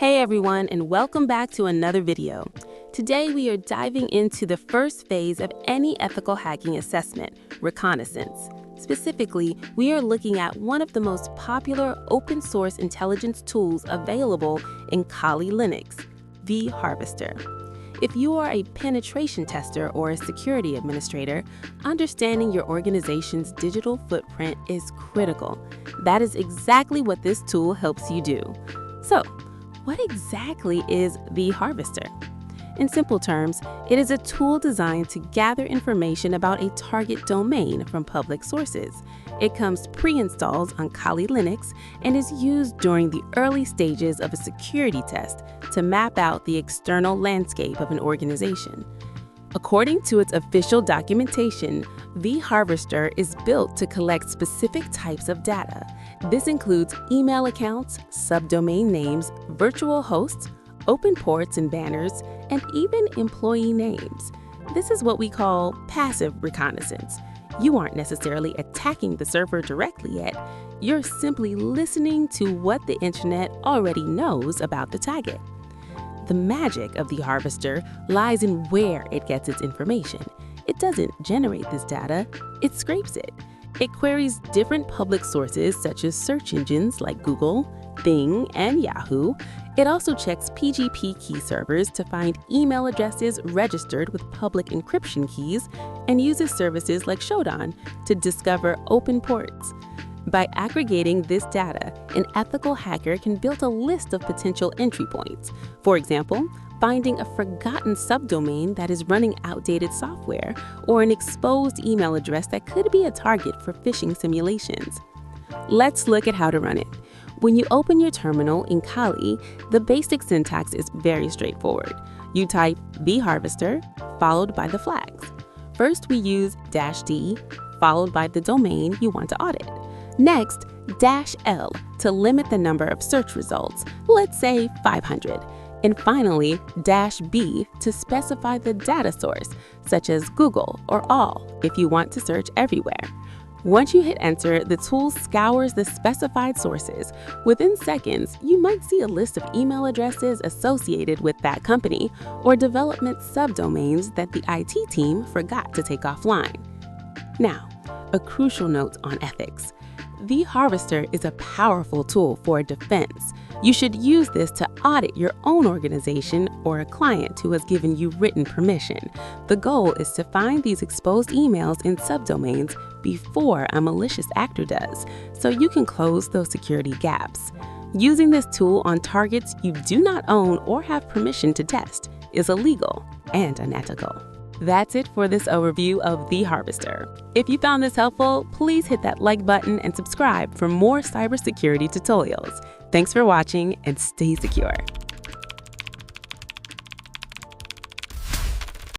Hey everyone, and welcome back to another video. Today we are diving into the first phase of any ethical hacking assessment, reconnaissance. Specifically, we are looking at one of the most popular open source intelligence tools available in Kali Linux, theHarvester. If you are a penetration tester or a security administrator, understanding your organization's digital footprint is critical. That is exactly what this tool helps you do. So, what exactly is theHarvester? In simple terms, it is a tool designed to gather information about a target domain from public sources. It comes pre-installed on Kali Linux and is used during the early stages of a security test to map out the external landscape of an organization. According to its official documentation, theHarvester is built to collect specific types of data. This includes email accounts, subdomain names, virtual hosts, open ports and banners, and even employee names. This is what we call passive reconnaissance. You aren't necessarily attacking the server directly yet. You're simply listening to what the internet already knows about the target. The magic of theHarvester lies in where it gets its information. It doesn't generate this data, it scrapes it. It queries different public sources such as search engines like Google, Bing, and Yahoo. It also checks PGP key servers to find email addresses registered with public encryption keys and uses services like Shodan to discover open ports. By aggregating this data, an ethical hacker can build a list of potential entry points. For example, finding a forgotten subdomain that is running outdated software, or an exposed email address that could be a target for phishing simulations. Let's look at how to run it. When you open your terminal in Kali, the basic syntax is very straightforward. You type theHarvester, followed by the flags. First, we use -d, followed by the domain you want to audit. Next, -l to limit the number of search results, let's say 500. And finally, -b to specify the data source, such as Google or all, if you want to search everywhere. Once you hit enter, the tool scours the specified sources. Within seconds, you might see a list of email addresses associated with that company or development subdomains that the IT team forgot to take offline. Now, a crucial note on ethics. theHarvester is a powerful tool for defense. You should use this to audit your own organization or a client who has given you written permission. The goal is to find these exposed emails in subdomains before a malicious actor does, so you can close those security gaps. Using this tool on targets you do not own or have permission to test is illegal and unethical. That's it for this overview of theHarvester. If you found this helpful, please hit that like button and subscribe for more cybersecurity tutorials. Thanks for watching and stay secure.